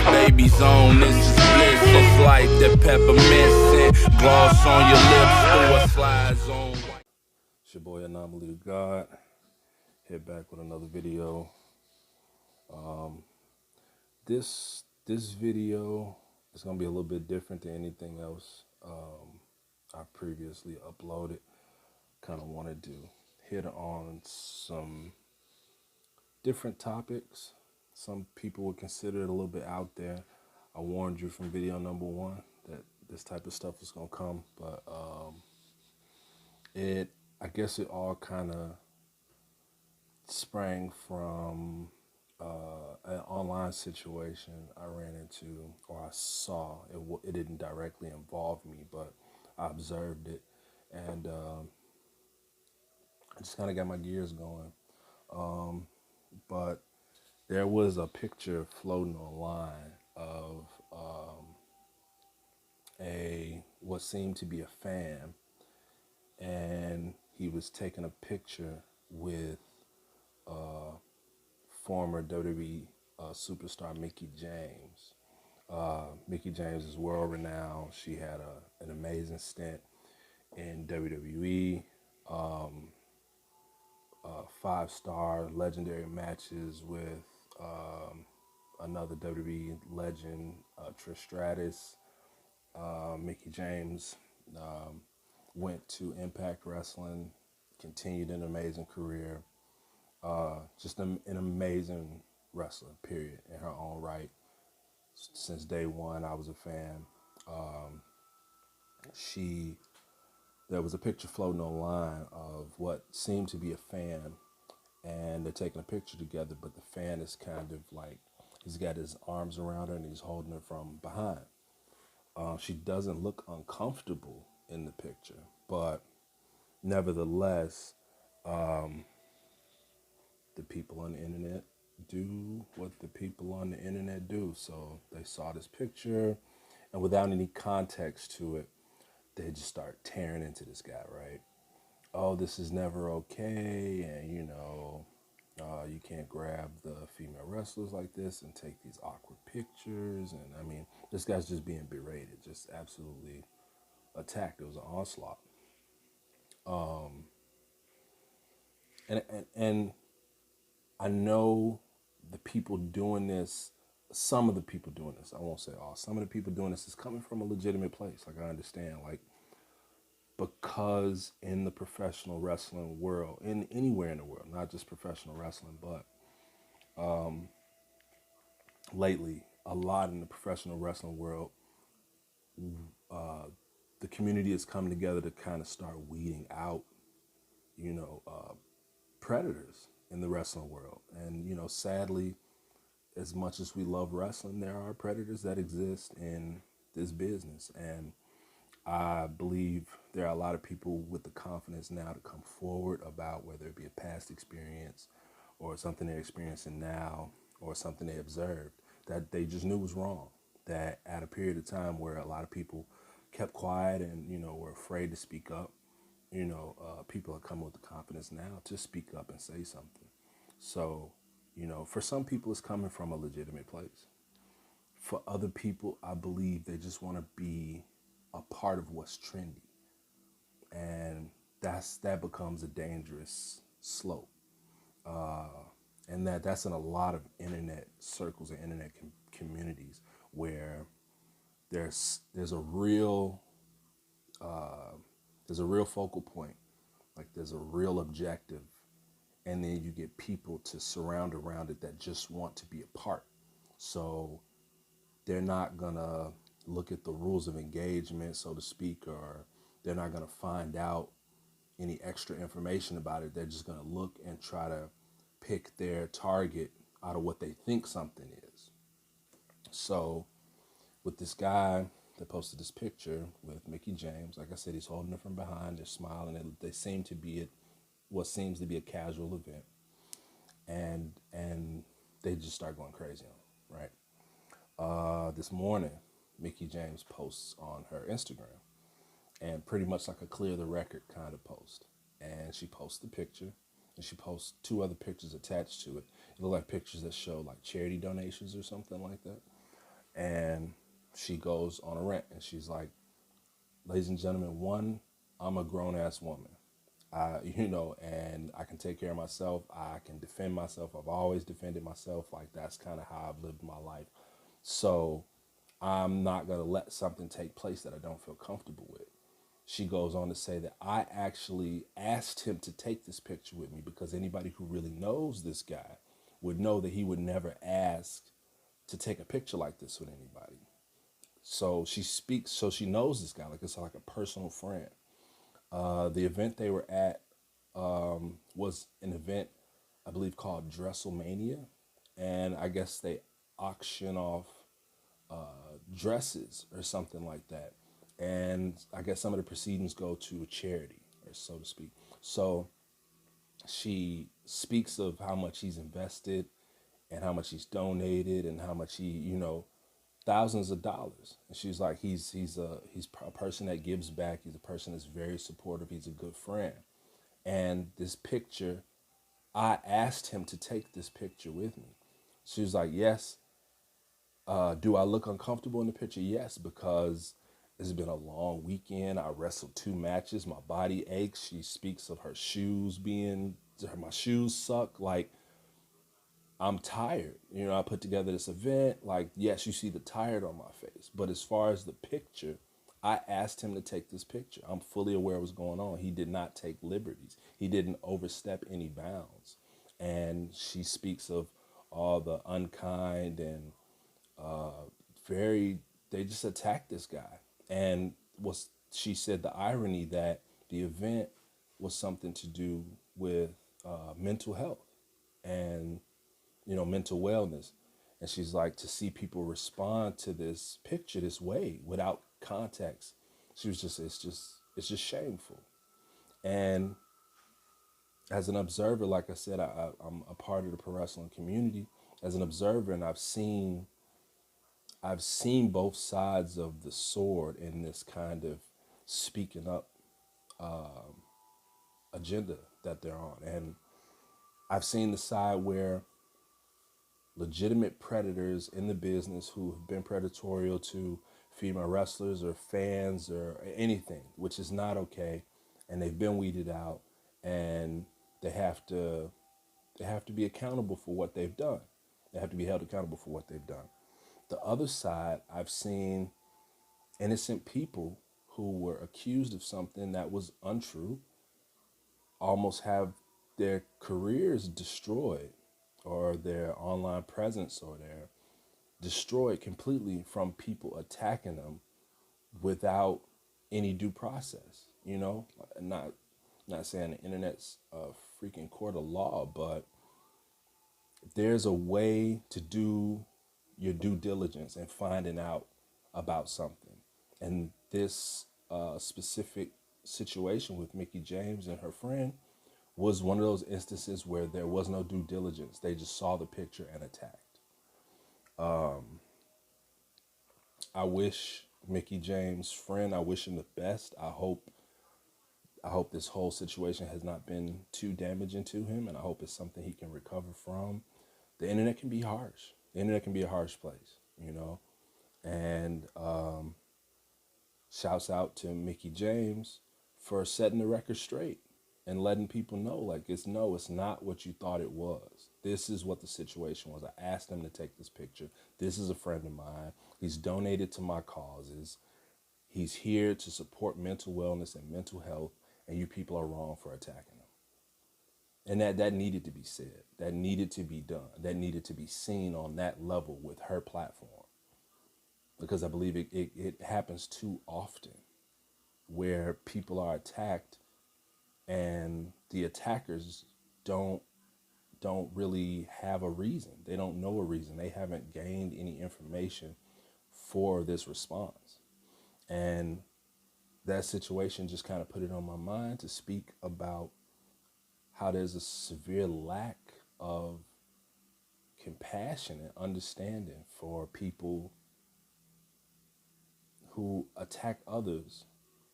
Baby's on, this is bliss. It's like that peppermint scent. Gloss on your lips, through a slides on. It's your boy Anomaly to God. Here back with another video. This video is gonna be a little bit different than anything else I've previously uploaded. Kind of wanted to hit on some different topics. Some people would consider it a little bit out there. I warned you from video number 1 that this type of stuff was gonna come, but I guess it all kind of sprang from an online situation I ran into, or I saw. It didn't directly involve me, but I observed it, and I just kind of got my gears going. But there was a picture floating online of what seemed to be a fan, and he was taking a picture with former WWE superstar Mickie James. Mickie James is world renowned. She had an amazing stint in WWE. 5-star legendary matches with another WWE legend, Trish Stratus. Mickie James went to Impact Wrestling, continued an amazing career. Just an amazing wrestler, period, in her own right. Since day one, I was a fan. There was a picture floating online of what seemed to be a fan, and they're taking a picture together, but the fan is kind of like, he's got his arms around her and he's holding her from behind. She doesn't look uncomfortable in the picture, but nevertheless, the people on the internet do what the people on the internet do. So they saw this picture, and without any context to it, they just start tearing into this guy, right? Oh, this is never okay, and you can't grab the female wrestlers like this and take these awkward pictures. And I mean, this guy's just being berated, just absolutely attacked. It was an onslaught. And I know the people doing this, some of the people doing this, I won't say all, some of the people doing this is coming from a legitimate place. Like, I understand, like, because in the professional wrestling world, in anywhere in the world, not just professional wrestling, but lately, a lot in the professional wrestling world, the community has come together to kind of start weeding out, predators in the wrestling world. And, sadly, as much as we love wrestling, there are predators that exist in this business. And I believe there are a lot of people with the confidence now to come forward about whether it be a past experience or something they're experiencing now or something they observed that they just knew was wrong. That at a period of time where a lot of people kept quiet and, were afraid to speak up, people are coming with the confidence now to speak up and say something. So, for some people, it's coming from a legitimate place. For other people, I believe they just want to be a part of what's trendy. And that becomes a dangerous slope. And that's in a lot of internet circles and internet communities where there's a real focal point, like there's a real objective, and then you get people to surround around it that just want to be a part. So they're not gonna look at the rules of engagement, so to speak, or they're not gonna find out any extra information about it. They're just gonna look and try to pick their target out of what they think something is. So with this guy that posted this picture with Mickie James, like I said, he's holding her from behind, they're smiling, they seem to be at what seems to be a casual event. And they just start going crazy on him, right? This morning, Mickie James posts on her Instagram, and pretty much like a clear the record kind of post. And she posts the picture, and she posts 2 other pictures attached to it. It look like pictures that show like charity donations or something like that. And she goes on a rant and she's like, ladies and gentlemen, one, I'm a grown ass woman. And I can take care of myself. I can defend myself. I've always defended myself. Like, that's kind of how I've lived my life. So I'm not going to let something take place that I don't feel comfortable with. She goes on to say that I actually asked him to take this picture with me because anybody who really knows this guy would know that he would never ask to take a picture like this with anybody. So she speaks, so she knows this guy, like it's like a personal friend. The event they were at was an event, I believe, called Dresselmania. And I guess they auction off dresses or something like that. And I guess some of the proceedings go to a charity, or so to speak. So she speaks of how much he's invested and how much he's donated and how much he, thousands of dollars. And she's like, he's a person that gives back. He's a person that's very supportive. He's a good friend. And this picture, I asked him to take this picture with me. She was like, yes. Do I look uncomfortable in the picture? Yes, because it's been a long weekend. I wrestled 2 matches. My body aches. She speaks of her shoes my shoes suck. Like, I'm tired. I put together this event. Like, yes, you see the tired on my face. But as far as the picture, I asked him to take this picture. I'm fully aware of what's going on. He did not take liberties. He didn't overstep any bounds. And she speaks of all the unkind and very, they just attacked this guy. And she said the irony that the event was something to do with mental health and mental wellness. And she's like, to see people respond to this picture this way without context, she was just, it's just shameful. And as an observer, like I said, I'm a part of the pro wrestling community. As an observer, and I've seen both sides of the sword in this kind of speaking up agenda that they're on. And I've seen the side where legitimate predators in the business who have been predatorial to female wrestlers or fans or anything, which is not okay, and they've been weeded out, and they have to be accountable for what they've done. They have to be held accountable for what they've done. The other side, I've seen innocent people who were accused of something that was untrue almost have their careers destroyed or their online presence or their destroyed completely from people attacking them without any due process. Not saying the internet's a freaking court of law, but there's a way to do your due diligence and finding out about something. And this specific situation with Mickie James and her friend was one of those instances where there was no due diligence. They just saw the picture and attacked. I wish Mickie James' friend, I wish him the best. I hope this whole situation has not been too damaging to him, and I hope it's something he can recover from. The internet can be harsh. The internet can be a harsh place. And shouts out to Mickie James for setting the record straight and letting people know, like, it's not what you thought it was. This is what the situation was. I asked him to take this picture. This is a friend of mine. He's donated to my causes. He's here to support mental wellness and mental health, and you people are wrong for attacking him. And that needed to be said. That needed to be done. That needed to be seen on that level with her platform. Because I believe it happens too often where people are attacked and the attackers don't really have a reason. They don't know a reason. They haven't gained any information for this response. And that situation just kind of put it on my mind to speak about how there's a severe lack of compassion and understanding for people who attack others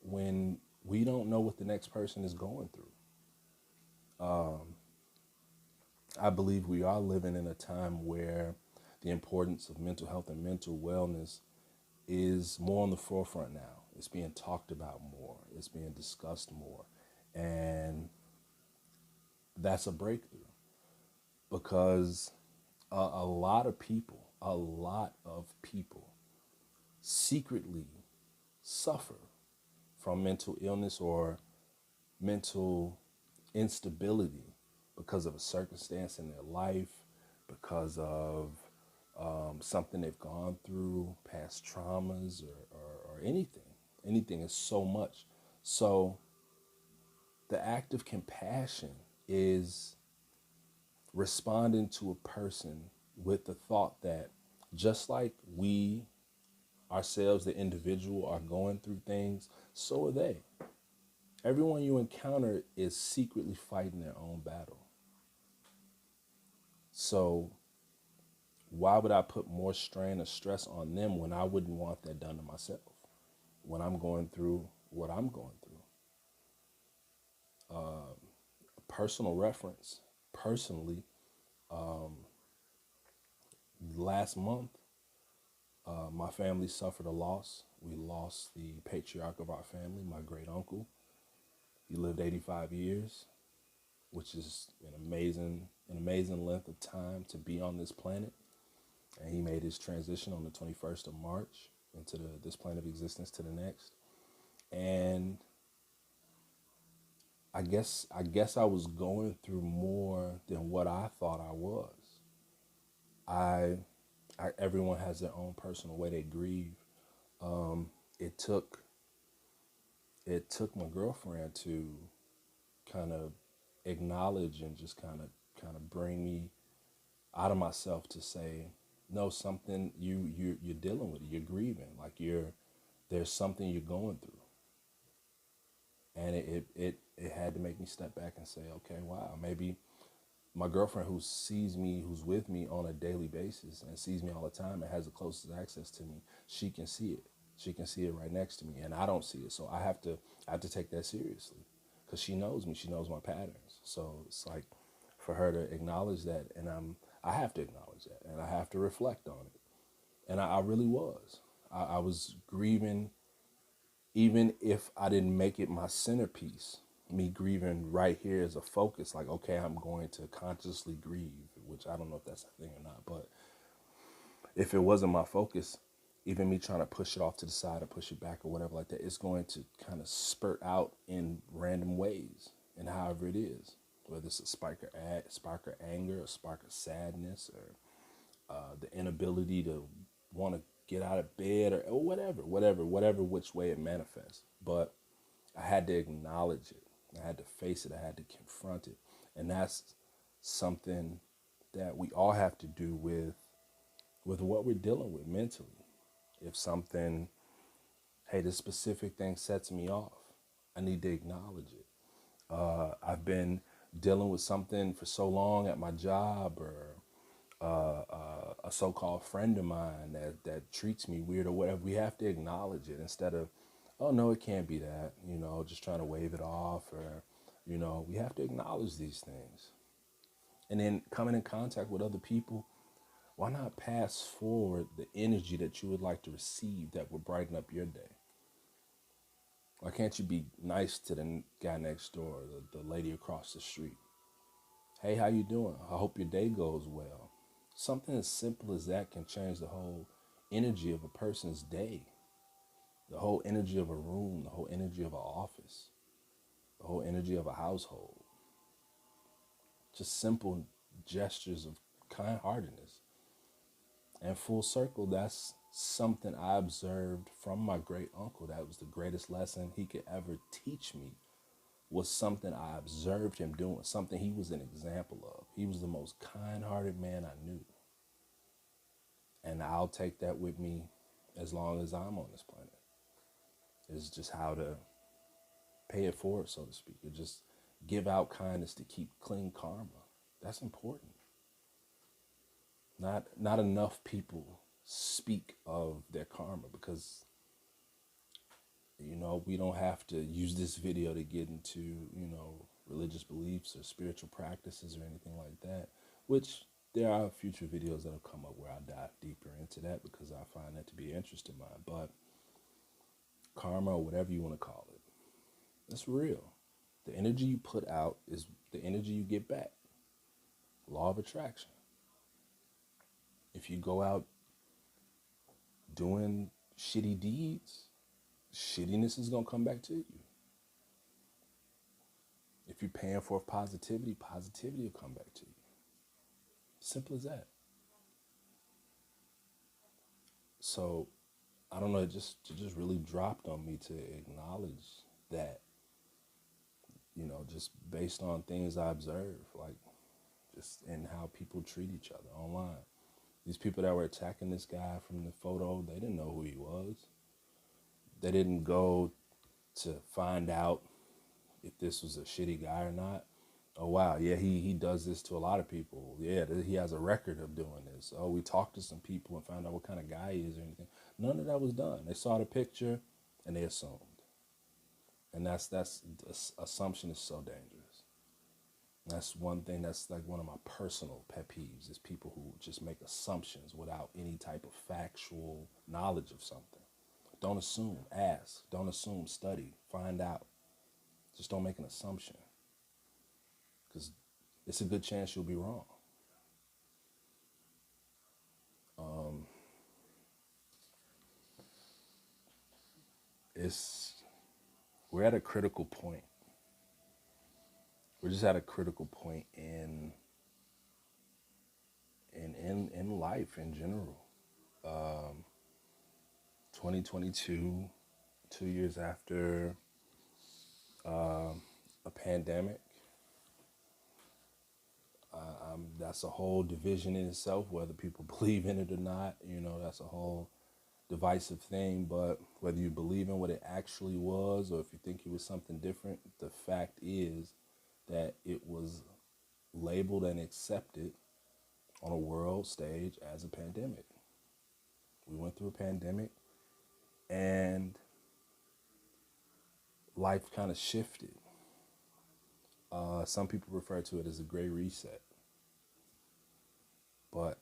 when we don't know what the next person is going through. I believe we are living in a time where the importance of mental health and mental wellness is more on the forefront now. It's being talked about more. It's being discussed more. And that's a breakthrough because a lot of people secretly suffer from mental illness or mental instability because of a circumstance in their life, because of something they've gone through, past traumas, or anything. Anything is so much. So the act of compassion is responding to a person with the thought that just like we ourselves, the individual, are going through things, so are they. Everyone you encounter is secretly fighting their own battle. So why would I put more strain or stress on them when I wouldn't want that done to myself when I'm going through what I'm going through? Personal reference, personally, last month, my family suffered a loss. We lost the patriarch of our family, my great uncle. He lived 85 years, which is an amazing length of time to be on this planet. And he made his transition on the 21st of March into this plane of existence to the next. And I guess I was going through more than what I thought I was. I, everyone has their own personal way they grieve. It took my girlfriend to kind of acknowledge and just kind of bring me out of myself to say, no, something you're dealing with it. You're grieving, like there's something you're going through. And it had to make me step back and say, okay, wow, maybe my girlfriend who sees me, who's with me on a daily basis and sees me all the time and has the closest access to me, she can see it. She can see it right next to me, and I don't see it. So I have to take that seriously because she knows me. She knows my patterns. So it's like for her to acknowledge that, and I have to acknowledge that, and I have to reflect on it. And I really was. I was grieving, even if I didn't make it my centerpiece. Me grieving right here is a focus. Like, okay, I'm going to consciously grieve, which I don't know if that's a thing or not. But if it wasn't my focus, even me trying to push it off to the side or push it back or whatever like that, it's going to kind of spurt out in random ways and however it is, whether it's a spark of anger, a spark of sadness, or the inability to want to get out of bed or whatever which way it manifests. But I had to acknowledge it. I had to face it. I had to confront it. And that's something that we all have to do with what we're dealing with mentally. If something, hey, this specific thing sets me off, I need to acknowledge it. I've been dealing with something for so long at my job, or a so-called friend of mine that treats me weird or whatever. We have to acknowledge it instead of, oh no, it can't be that, just trying to wave it off, or we have to acknowledge these things. And then coming in contact with other people, why not pass forward the energy that you would like to receive that would brighten up your day? Why can't you be nice to the guy next door, the lady across the street? Hey, how you doing? I hope your day goes well. Something as simple as that can change the whole energy of a person's day, the whole energy of a room, the whole energy of an office, the whole energy of a household. Just simple gestures of kind-heartedness. And full circle, that's something I observed from my great uncle. That was the greatest lesson he could ever teach me, was something I observed him doing, something he was an example of. He was the most kind-hearted man I knew. And I'll take that with me as long as I'm on this planet. It's just how to pay it forward, so to speak, or just give out kindness to keep clean karma. That's important. Not enough people speak of their karma because, we don't have to use this video to get into, religious beliefs or spiritual practices or anything like that, which There are future videos that'll come up where I dive deeper into that because I find that to be an interest of mine. But karma, or whatever you want to call it, it's real. The energy you put out is the energy you get back. Law of attraction. If you go out doing shitty deeds, shittiness is going to come back to you. If you're paying for positivity, positivity will come back to you. Simple as that. So I don't know, it just really dropped on me to acknowledge that, just based on things I observe, like just in how people treat each other online. These people that were attacking this guy from the photo, they didn't know who he was. They didn't go to find out if this was a shitty guy or not. Oh, wow, yeah, he does this to a lot of people. Yeah, he has a record of doing this. Oh, we talked to some people and found out what kind of guy he is or anything. None of that was done. They saw the picture and they assumed. And assumption is so dangerous. That's one thing that's like one of my personal pet peeves is people who just make assumptions without any type of factual knowledge of something. Don't assume, ask. Don't assume, study, find out. Just don't make an assumption because it's a good chance you'll be wrong. We're at a critical point. We're just at a critical point in life in general. 2022, 2 years after a pandemic, that's a whole division in itself, whether people believe in it or not. That's a whole divisive thing. But whether you believe in what it actually was or if you think it was something different, the fact is that it was labeled and accepted on a world stage as a pandemic. We went through a pandemic and life kind of shifted. Some people refer to it as a great reset. But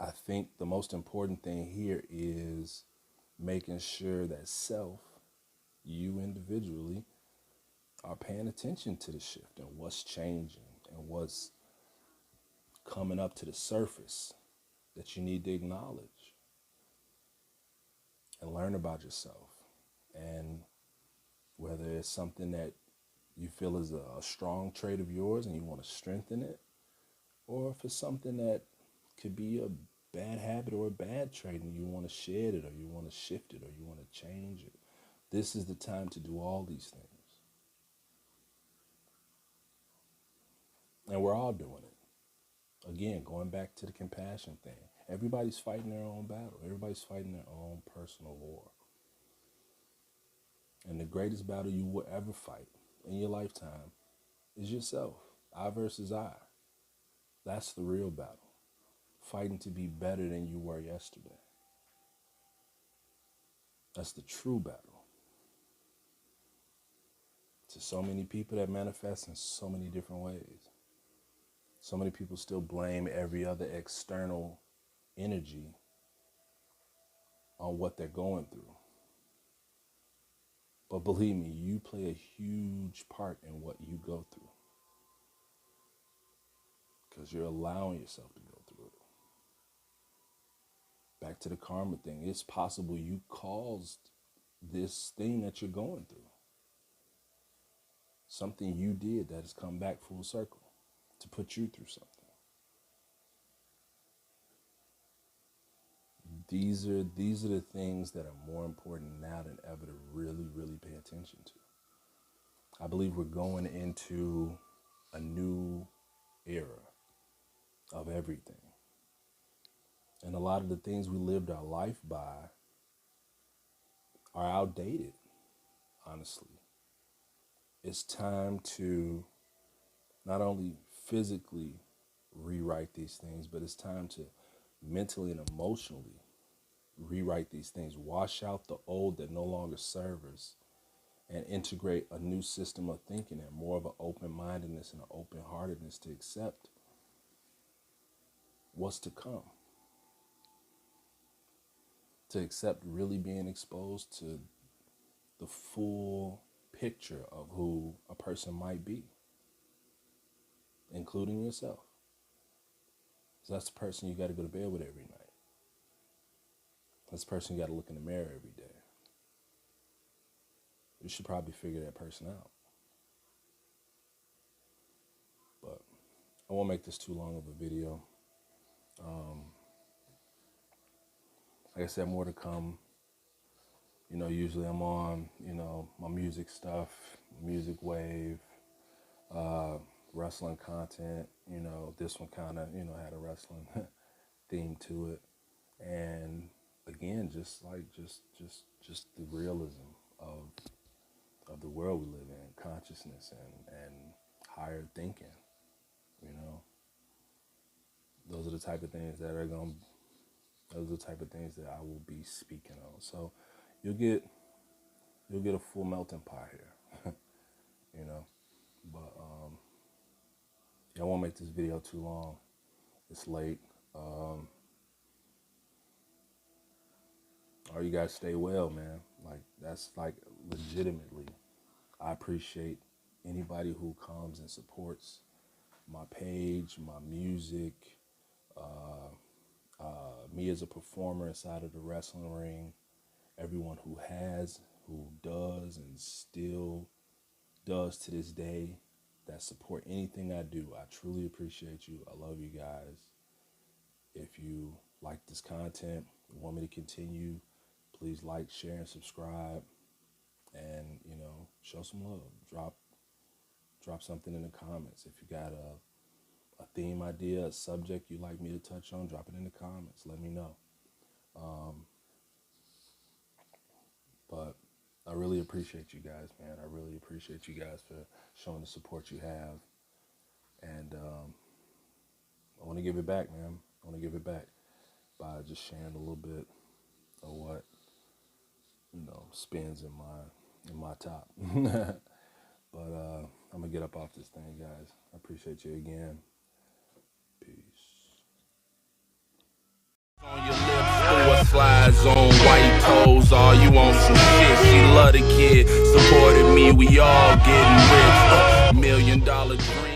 I think the most important thing here is making sure that self, you individually, are paying attention to the shift and what's changing and what's coming up to the surface that you need to acknowledge and learn about yourself. And whether it's something that you feel is a strong trait of yours and you want to strengthen it, or if it's something that could be a bad habit or a bad trait and you want to shed it or you want to shift it or you want to change it. This is the time to do all these things. And we're all doing it. Again, going back to the compassion thing. Everybody's fighting their own battle. Everybody's fighting their own personal war. And the greatest battle you will ever fight in your lifetime is yourself. I versus I. That's the real battle. Fighting to be better than you were yesterday. That's the true battle. To so many people that manifest in so many different ways. So many people still blame every other external energy on what they're going through. But believe me, you play a huge part in what you go through. Because you're allowing yourself to go through it. Back to the karma thing. It's possible you caused this thing that you're going through. Something you did that has come back full circle to put you through something. These are the things that are more important now than ever to really, really pay attention to. I believe we're going into a new era of everything. And a lot of the things we lived our life by are outdated, honestly. It's time to not only physically rewrite these things, but it's time to mentally and emotionally rewrite these things. Wash out the old that no longer serve us and integrate a new system of thinking and more of an open-mindedness and an open-heartedness to accept what's to come. To accept really being exposed to the full picture of who a person might be, including yourself. So that's the person you got to go to bed with every night. That's the person you got to look in the mirror every day. You should probably figure that person out. But I won't make this too long of a video. Like I said, more to come. You know, usually I'm on, you know, my music stuff, music wave, wrestling content. You know, this one kind of, you know, had a wrestling theme to it. And again, just the realism of the world we live in, consciousness and higher thinking. You know, those are the type of things that I will be speaking on. So you'll get a full melting pot here. You know, but yeah, I won't make this video too long. It's late. All you guys stay well, man. Like, that's like legitimately, I appreciate anybody who comes and supports my page, my music, me as a performer inside of the wrestling ring, everyone who does and still does to this day, that support anything I do. I truly appreciate you. I love you guys. If you like this content, want me to continue, please like, share, and subscribe. And, you know, show some love. Drop something in the comments. If you got a theme idea, a subject you'd like me to touch on, drop it in the comments. Let me know. But I really appreciate you guys, man. I really appreciate you guys for showing the support you have. And I want to give it back, man. I want to give it back by just sharing a little bit of what, you know, spins in my top. But I'm going to get up off this thing, guys. I appreciate you again. Peace. On your lips, or slides on white toes. All you want some shit. She love the kid, supported me. We all getting rich. $1 million dream.